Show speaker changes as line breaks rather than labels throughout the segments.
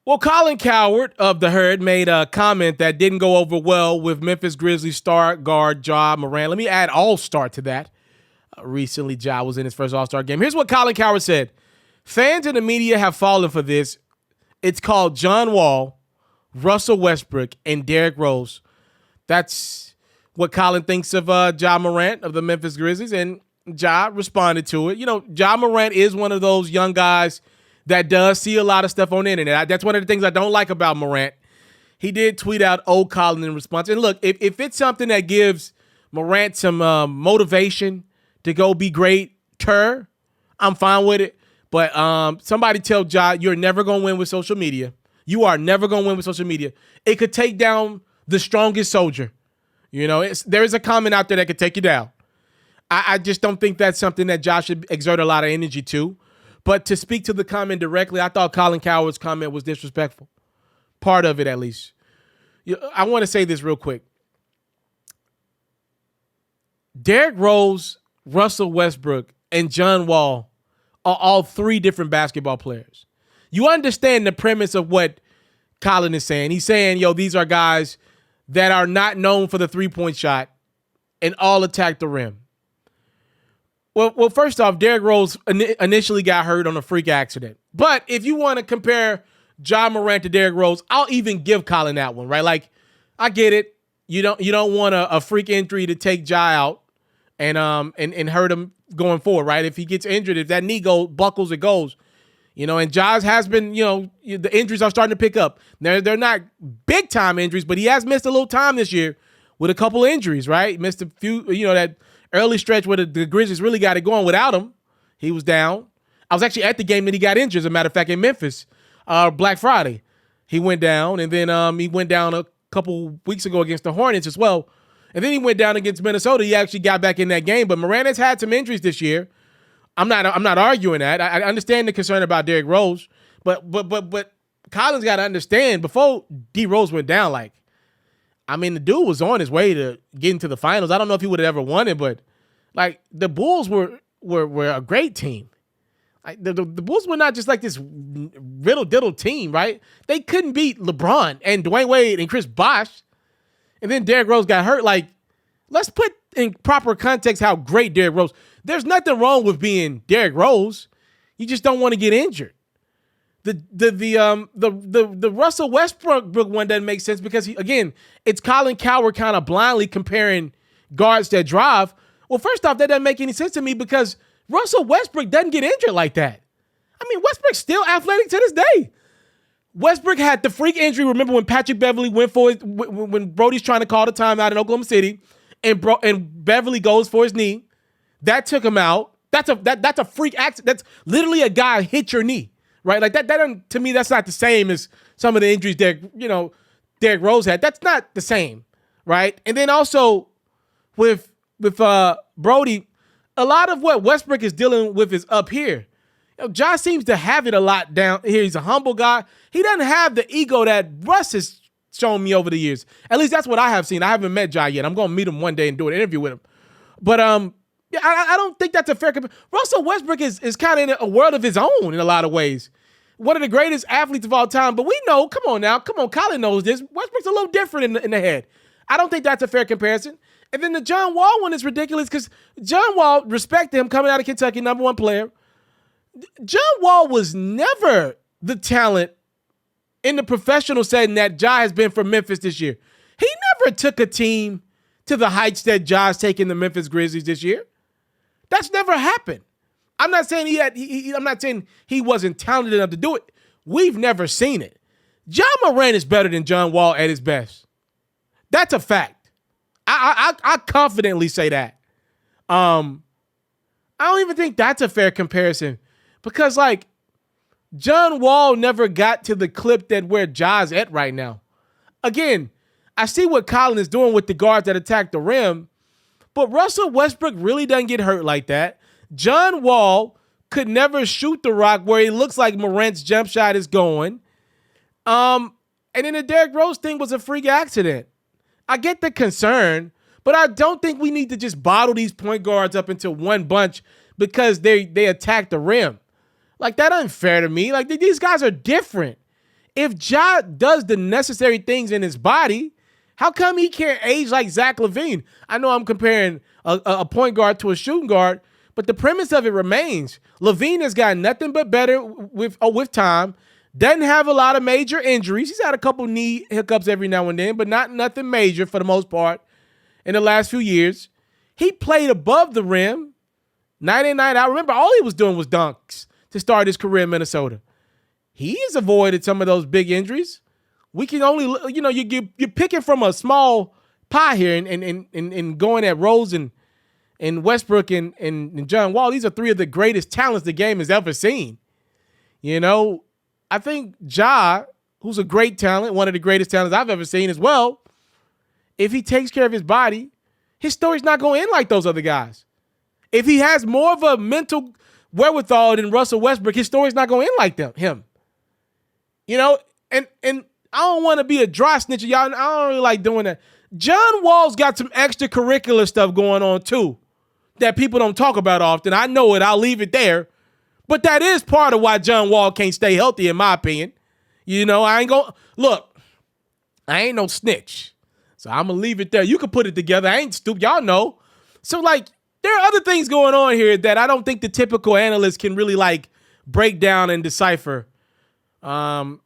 Well, Colin Cowherd of the Herd made a comment that didn't go over well with Memphis Grizzlies star guard Ja Morant. Let me add all-star to that. Recently, Ja was in his first all-star game. Here's what Colin Cowherd said. Fans and the media have fallen for this. It's called John Wall, Russell Westbrook, and Derrick Rose. That's what Colin thinks of Ja Morant of the Memphis Grizzlies, and Ja responded to it. You know, Ja Morant is one of those young guys that does see a lot of stuff on the internet. That's one of the things I don't like about Morant. He did tweet out old Colin in response. And look, if it's something that gives Morant some motivation to go be greater, I'm fine with it. But somebody tell Ja, you're never going to win with social media. You are never going to win with social media. It could take down the strongest soldier. You know, there is a comment out there that could take you down. I just don't think that's something that Ja should exert a lot of energy to. But to speak to the comment directly, I thought Colin Cowherd's comment was disrespectful. Part of it, at least. I want to say this real quick. Derrick Rose, Russell Westbrook, and John Wall are all three different basketball players. You understand the premise of what Colin is saying. He's saying, these are guys that are not known for the three-point shot and all attack the rim. Well, first off, Derrick Rose initially got hurt on a freak accident. But if you want to compare Ja Morant to Derrick Rose, I'll even give Colin that one, right? Like, I get it. You don't want a freak injury to take Ja out and hurt him going forward, right? If he gets injured, if that knee buckles, it goes. And Ja's has been, the injuries are starting to pick up. They're not big time injuries, but he has missed a little time this year with a couple of injuries, right? Missed a few, that early stretch where the Grizzlies really got it going without him. He was down. I was actually at the game that he got injured, as a matter of fact, in Memphis, Black Friday. He went down, and then he went down a couple weeks ago against the Hornets as well. And then he went down against Minnesota. He actually got back in that game. But Morant has had some injuries this year. I'm not arguing that. I understand the concern about Derrick Rose, but Colin's got to understand, before D Rose went down, the dude was on his way to getting to the finals. I don't know if he would have ever won it, but the Bulls were a great team. The Bulls were not just like this riddle-diddle team, right? They couldn't beat LeBron and Dwayne Wade and Chris Bosh. And then Derrick Rose got hurt. Let's put in proper context how great Derrick Rose. There's nothing wrong with being Derrick Rose. You just don't want to get injured. The Russell Westbrook one doesn't make sense because it's Colin Cowherd kind of blindly comparing guards that drive. Well, first off, that doesn't make any sense to me because Russell Westbrook doesn't get injured like that. Westbrook's still athletic to this day. Westbrook had the freak injury. Remember when Patrick Beverly went for it, when Brody's trying to call the timeout in Oklahoma City, and Beverly goes for his knee. That took him out. That's a freak accident. That's literally a guy hit your knee, right? That to me, that's not the same as some of the injuries that Derrick Rose had. That's not the same, right? And then also with Brody, a lot of what Westbrook is dealing with is up here. Ja seems to have it a lot down here. He's a humble guy. He doesn't have the ego that Russ has shown me over the years. At least that's what I have seen. I haven't met Ja yet. I'm going to meet him one day and do an interview with him. But I don't think that's a fair comparison. Russell Westbrook is kind of in a world of his own in a lot of ways. One of the greatest athletes of all time. But we know, come on, Colin knows this. Westbrook's a little different in the head. I don't think that's a fair comparison. And then the John Wall one is ridiculous because John Wall, respect him, coming out of Kentucky, number one player. John Wall was never the talent in the professional setting that Ja has been for Memphis this year. He never took a team to the heights that Ja's taking the Memphis Grizzlies this year. That's never happened. I'm not saying I'm not saying he wasn't talented enough to do it. We've never seen it. Ja Morant is better than John Wall at his best. That's a fact. I confidently say that. I don't even think that's a fair comparison because John Wall never got to the clip that where Ja's at right now. Again, I see what Colin is doing with the guards that attack the rim, but Russell Westbrook really doesn't get hurt like that. John Wall could never shoot the rock where he looks like Morant's jump shot is going. And then the Derrick Rose thing was a freak accident. I get the concern, but I don't think we need to just bottle these point guards up into one bunch because they attack the rim. That unfair to me. These guys are different. If Ja does the necessary things in his body, how come he can't age like Zach LaVine? I know I'm comparing a point guard to a shooting guard, but the premise of it remains. LaVine has gotten nothing but better with time. Doesn't have a lot of major injuries. He's had a couple knee hiccups every now and then, but nothing major for the most part in the last few years. He played above the rim night in, night out. Remember, all he was doing was dunks to start his career in Minnesota. He's avoided some of those big injuries. We can only, you're picking from a small pie here and going at Rose and Westbrook and John Wall. These are three of the greatest talents the game has ever seen. I think Ja, who's a great talent, one of the greatest talents I've ever seen as well, if he takes care of his body, his story's not going to end like those other guys. If he has more of a mental wherewithal than Russell Westbrook, his story's not going to end like him. And I don't want to be a dry snitcher, y'all. I don't really like doing that. John Wall's got some extracurricular stuff going on too that people don't talk about often. I know it. I'll leave it there. But that is part of why John Wall can't stay healthy, in my opinion. I ain't no snitch. So I'm going to leave it there. You can put it together. I ain't stupid. Y'all know. So, there are other things going on here that I don't think the typical analyst can really, break down and decipher. I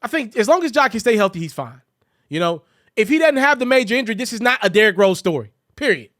think as long as Ja can stay healthy, he's fine. If he doesn't have the major injury, this is not a Derrick Rose story, period.